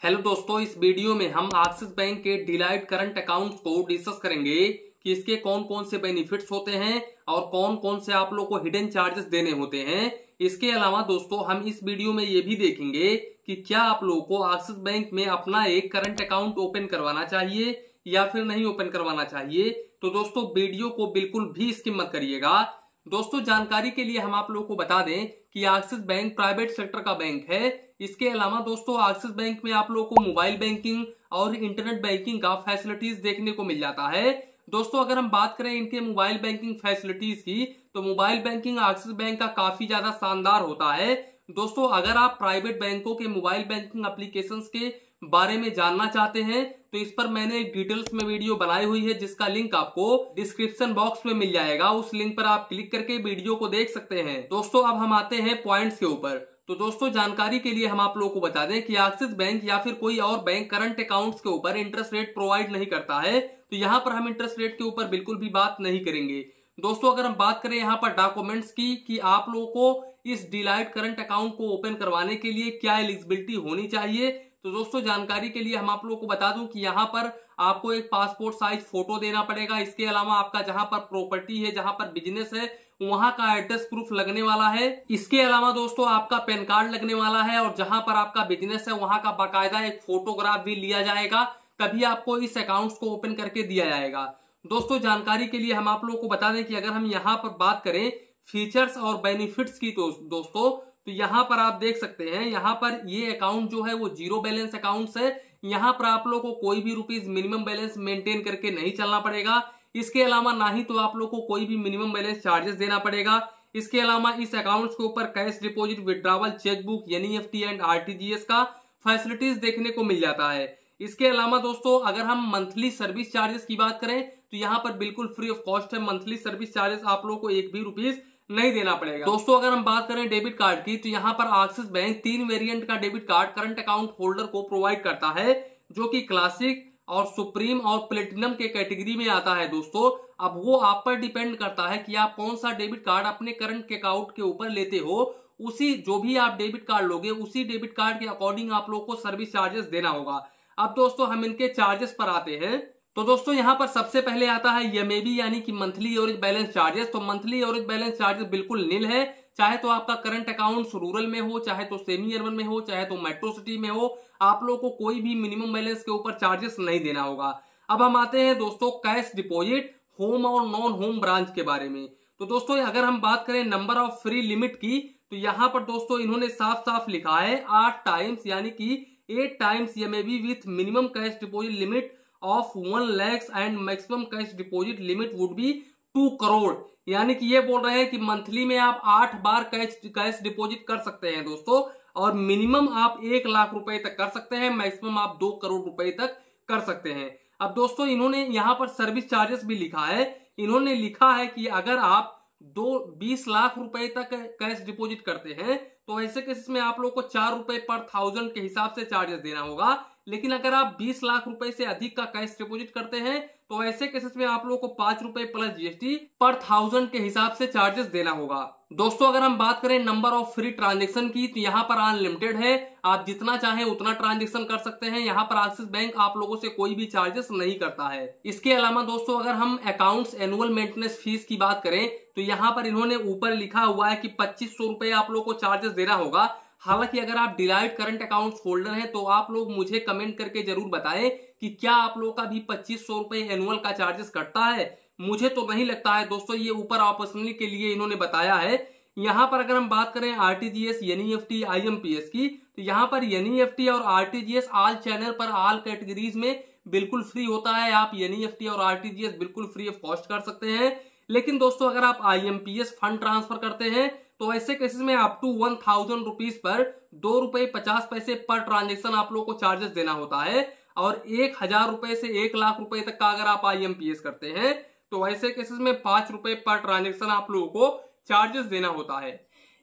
Hello दोस्तों, इस video में हम एक्सिस बैंक के डिलाइट करंट अकाउंट को डिस्कस करेंगे कि इसके कौन कौन से बेनिफिट्स होते हैं और कौन कौन से आप लोग को हिडन चार्जेस देने होते हैं। इसके अलावा दोस्तों हम इस वीडियो में ये भी देखेंगे कि क्या आप लोगों को एक्सिस बैंक में अपना एक करंट अकाउंट ओपन करवाना चाहिए या फिर नहीं ओपन करवाना चाहिए। तो दोस्तों वीडियो को बिल्कुल भी स्किप मत करिएगा। दोस्तों जानकारी के लिए हम आप लोगों को बता दें कि एक्सिस बैंक प्राइवेट सेक्टर का बैंक है। इसके अलावा दोस्तों एक्सिस बैंक में आप लोगों को मोबाइल बैंकिंग और इंटरनेट बैंकिंग का फैसिलिटीज देखने को मिल जाता है। दोस्तों अगर हम बात करें इनके मोबाइल बैंकिंग फैसिलिटीज की, तो मोबाइल बैंकिंग एक्सिस बैंक का काफी ज्यादा शानदार होता है। दोस्तों अगर आप प्राइवेट बैंकों के मोबाइल बैंकिंग एप्लीकेशंस के बारे में जानना चाहते हैं तो इस पर मैंने एक डिटेल्स में वीडियो बनाई हुई है, जिसका लिंक आपको डिस्क्रिप्शन बॉक्स में मिल जाएगा। उस लिंक पर आप क्लिक करके वीडियो को देख सकते हैं। दोस्तों अब हम आते हैं पॉइंट्स के ऊपर। तो दोस्तों जानकारी के लिए हम आप लोगों को बता दें कि एक्सिस बैंक या फिर कोई और बैंक करंट अकाउंट्स के ऊपर इंटरेस्ट रेट प्रोवाइड नहीं करता है, तो यहाँ पर हम इंटरेस्ट रेट के ऊपर बिल्कुल भी बात नहीं करेंगे। दोस्तों अगर हम बात करें यहाँ पर डॉक्यूमेंट्स की कि आप लोगों को इस डिलाइट करंट अकाउंट को ओपन करवाने के लिए क्या एलिजिबिलिटी होनी चाहिए, तो दोस्तों जानकारी के लिए हम आप लोगों को बता दूं कि यहाँ पर आपको एक पासपोर्ट साइज फोटो देना पड़ेगा। इसके अलावा आपका जहां पर प्रॉपर्टी है, जहां पर बिजनेस है, वहां का एड्रेस प्रूफ लगने वाला है। इसके अलावा दोस्तों आपका पैन कार्ड लगने वाला है और जहां पर आपका बिजनेस है वहां का बाकायदा एक फोटोग्राफ भी लिया जाएगा, तभी आपको इस अकाउंट को ओपन करके दिया जाएगा। दोस्तों जानकारी के लिए हम आप लोगों को बता दें कि अगर हम यहाँ पर बात करें फीचर्स और बेनिफिट्स की, तो दोस्तों तो यहाँ पर आप देख सकते हैं, यहाँ पर ये अकाउंट जो है वो जीरो बैलेंस अकाउंट है। यहाँ पर आप लोगों को कोई भी रुपीज मिनिमम बैलेंस मेंटेन करके नहीं चलना पड़ेगा। इसके अलावा ना ही तो आप लोगों को कोई भी मिनिमम बैलेंस चार्जेस देना पड़ेगा। इसके अलावा इस अकाउंट्स के ऊपर cash deposit, withdrawal, chequebook, NEFT and RTGS का फैसिलिटीज देखने को मिल जाता है। इसके अलावा दोस्तों अगर हम मंथली सर्विस चार्जेस की बात करें तो यहाँ पर बिल्कुल फ्री ऑफ कॉस्ट है। मंथली सर्विस चार्जेस आप लोगों को एक भी रुपीज नहीं देना पड़ेगा। दोस्तों अगर हम बात करें डेबिट कार्ड की, तो यहाँ पर एक्सिस बैंक 3 वेरिएंट का debit card current account holder को प्रोवाइड करता है, जो कि क्लासिक और सुप्रीम और प्लेटिनम के कैटेगरी में आता है। दोस्तों अब वो आप पर डिपेंड करता है कि आप कौन सा डेबिट कार्ड अपने करंट के अकाउंट के ऊपर लेते हो। उसी जो भी आप डेबिट कार्ड लोगे उसी डेबिट कार्ड के अकॉर्डिंग आप लोग को सर्विस चार्जेस देना होगा। अब दोस्तों हम इनके चार्जेस पर आते हैं। तो दोस्तों यहाँ पर सबसे पहले आता है एमएबी यानी कि मंथली एवरेज बैलेंस चार्जेस। तो मंथली एवरेज बैलेंस चार्जेस बिल्कुल नील है, चाहे तो आपका करंट अकाउंट रूरल में हो, चाहे तो सेमी अर्बन में हो, चाहे तो मेट्रो सिटी में हो, आप लोगों को कोई भी मिनिमम बैलेंस के ऊपर चार्जेस नहीं देना होगा। अब हम आते हैं दोस्तों कैश डिपॉजिट, होम और नॉन होम ब्रांच के बारे में। तो दोस्तों अगर हम बात करें नंबर ऑफ फ्री लिमिट की, तो यहाँ पर दोस्तों इन्होंने साफ साफ लिखा है 8 टाइम्स यानी कि 8 times MAB with minimum cash deposit limit of 1 lakh and maximum cash deposit limit would be 2 crore. यानी कि ये बोल रहे हैं कि मंथली में आप 8 बार कैश डिपॉजिट कर सकते हैं दोस्तों, और मिनिमम आप 1 लाख रुपए तक कर सकते हैं, मैक्सिमम आप 2 करोड़ रुपए तक कर सकते हैं। अब दोस्तों इन्होंने यहाँ पर सर्विस चार्जेस भी लिखा है। इन्होंने लिखा है कि अगर आप 20 लाख रुपए तक कैश डिपॉजिट करते हैं तो ऐसे केसेस में आप लोग को 4 रुपए पर 1000 के हिसाब से चार्जेस देना होगा। लेकिन अगर आप 20 लाख रुपए से अधिक का कैश डिपॉजिट करते हैं तो ऐसे केसेस में आप लोगों को 5 रुपए प्लस जीएसटी पर 1000 के हिसाब से चार्जेस देना होगा। दोस्तों अगर हम बात करें नंबर ऑफ फ्री ट्रांजैक्शन की, तो यहाँ पर अनलिमिटेड है, आप जितना चाहें उतना ट्रांजैक्शन कर सकते हैं। यहाँ पर एक्सिस बैंक आप लोगों से कोई भी चार्जेस नहीं करता है। इसके अलावा दोस्तों अगर हम अकाउंट्स एनुअल मेंटेनेंस फीस की बात करें तो यहाँ पर इन्होंने ऊपर लिखा हुआ है कि 2500 रुपए आप लोग को चार्जेस देना होगा। हालांकि अगर आप डिलाइट करंट अकाउंट होल्डर हैं तो आप लोग मुझे कमेंट करके जरूर बताएं कि क्या आप लोग का भी 2500 रुपए एनुअल का चार्जेस कटता है। मुझे तो नहीं लगता है दोस्तों, ये ऊपर ऑप्शनली के लिए इन्होंने बताया है। यहाँ पर अगर हम बात करें आरटीजीएस, एनईएफटी, आईएमपीएस की, तो यहाँ पर एनईएफटी और आरटीजीएस ऑल चैनल पर ऑल कैटेगरीज में बिल्कुल फ्री होता है। आप एनईएफटी और आरटीजीएस बिल्कुल फ्री ऑफ कॉस्ट कर सकते हैं। लेकिन दोस्तों अगर आप आईएमपीएस फंड ट्रांसफर करते हैं तो ऐसे केसेस में अप टू 1000 रुपीज पर 2 रुपए 50 पैसे पर ट्रांजेक्शन आप लोग को चार्जेस देना होता है। और 1000 रुपए से 1 लाख रुपए तक का अगर आप आईएमपीएस करते हैं तो ऐसे केसेस में 5 रुपए पर ट्रांजेक्शन आप लोगों को चार्जेस देना होता है।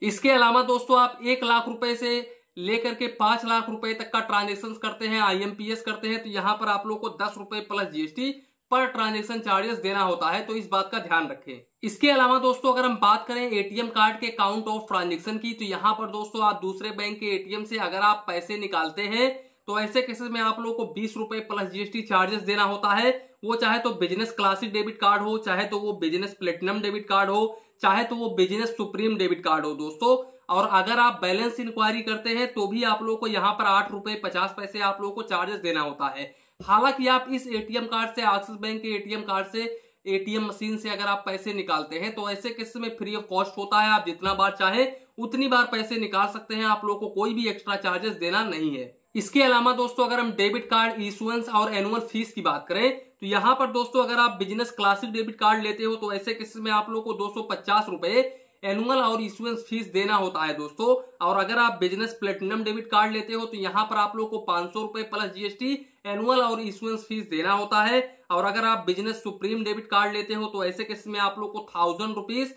इसके अलावा दोस्तों आप 1 लाख रुपए से लेकर के 5 लाख रुपए तक का ट्रांजेक्शन करते हैं, आईएमपीएस करते हैं, तो यहाँ पर आप लोग को 10 रुपए प्लस जीएसटी पर ट्रांजैक्शन चार्जेस देना होता है, तो इस बात का ध्यान रखें। इसके अलावा दोस्तों अगर हम बात करें एटीएम कार्ड के काउंट ऑफ ट्रांजैक्शन की, तो यहाँ पर दोस्तों आप दूसरे बैंक के एटीएम से अगर आप पैसे निकालते हैं तो ऐसे केसेस में आप लोगों को 20 रुपए प्लस जीएसटी चार्जेस देना होता है। वो चाहे तो बिजनेस क्लासिक डेबिट कार्ड हो, चाहे तो वो बिजनेस प्लेटिनम डेबिट कार्ड हो, चाहे तो वो बिजनेस सुप्रीम डेबिट कार्ड हो दोस्तों। और अगर आप बैलेंस इंक्वायरी करते हैं तो भी आप लोगों को यहाँ पर 8 रुपए 50 पैसे आप लोगों को चार्जेस देना होता है। हालांकि आप इस एटीएम कार्ड से, एक्सिस बैंक के एटीएम कार्ड से, एटीएम मशीन से अगर आप पैसे निकालते हैं तो ऐसे केस में फ्री ऑफ कॉस्ट होता है। आप जितना बार चाहे उतनी बार पैसे निकाल सकते हैं, आप लोगों को कोई भी एक्स्ट्रा चार्जेस देना नहीं है। इसके अलावा दोस्तों अगर हम डेबिट कार्ड इशुएंस और एनुअल फीस की बात करें तो यहाँ पर दोस्तों अगर आप बिजनेस क्लासिक डेबिट कार्ड लेते हो तो ऐसे केस में आप लोगों को 250 रुपए एनुअल और इशुएंस फीस देना होता है दोस्तों। और अगर आप बिजनेस प्लेटिनम डेबिट कार्ड लेते हो तो यहाँ पर आप लोग को 500 रुपए प्लस जीएसटी एनुअल और इशुएंस फीस देना होता है। और अगर आप बिजनेस सुप्रीम डेबिट कार्ड लेते हो तो ऐसे केस में आप लोग को 1000 रुपीज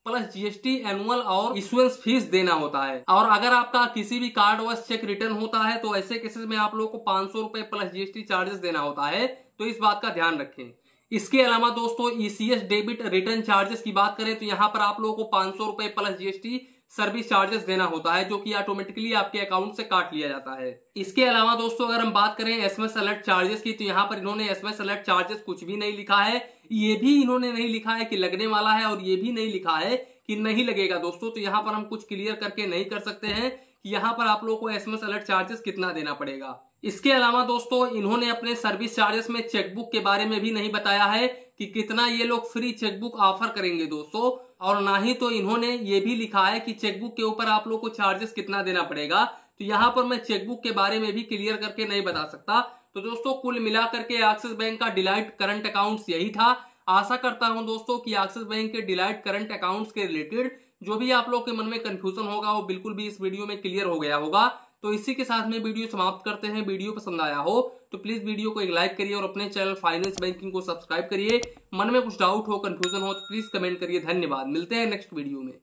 प्लस जीएसटी एनुअल और इशुएंस फीस देना होता है। और अगर आपका किसी भी कार्ड व चेक रिटर्न होता है तो ऐसे केसेस में आप लोगों को 500 रुपए प्लस जीएसटी चार्जेस देना होता है, तो इस बात का ध्यान रखें। इसके अलावा दोस्तों ईसीएस डेबिट रिटर्न चार्जेस की बात करें तो यहाँ पर आप लोगों को 500 रुपए प्लस जीएसटी सर्विस चार्जेस देना होता है, जो कि ऑटोमेटिकली आपके अकाउंट से काट लिया जाता है। इसके अलावा दोस्तों अगर हम बात करें एसएमएस अलर्ट चार्जेस की तो यहाँ पर इन्होंने एसएमएस अलर्ट चार्जेस कुछ भी नहीं लिखा है। ये भी इन्होंने नहीं लिखा है कि लगने वाला है और ये भी नहीं लिखा है कि नहीं लगेगा दोस्तों। तो यहाँ पर हम कुछ क्लियर करके नहीं कर सकते हैं कि यहाँ पर आप लोगों को एसएमएस अलर्ट चार्जेस कितना देना पड़ेगा। इसके अलावा दोस्तों इन्होंने अपने सर्विस चार्जेस में चेकबुक के बारे में भी नहीं बताया है कि कितना ये लोग फ्री चेकबुक ऑफर करेंगे दोस्तों। और ना ही तो इन्होंने ये भी लिखा है कि चेकबुक के ऊपर आप लोग को चार्जेस कितना देना पड़ेगा। तो यहाँ पर मैं चेकबुक के बारे में भी क्लियर करके नहीं बता सकता। तो दोस्तों कुल मिलाकर के एक्सिस बैंक का डिलाइट करंट अकाउंट्स यही था। आशा करता हूं दोस्तों कि एक्सिस बैंक के डिलाइट करंट अकाउंट्स के रिलेटेड जो भी आप लोग के मन में कंफ्यूजन होगा वो बिल्कुल भी इस वीडियो में क्लियर हो गया होगा। तो इसी के साथ में वीडियो समाप्त करते हैं। वीडियो पसंद आया हो तो प्लीज वीडियो को एक लाइक करिए और अपने चैनल फाइनेंस बैंकिंग को सब्सक्राइब करिए। मन में कुछ डाउट हो, कंफ्यूजन हो तो प्लीज कमेंट करिए। धन्यवाद, मिलते हैं नेक्स्ट वीडियो में।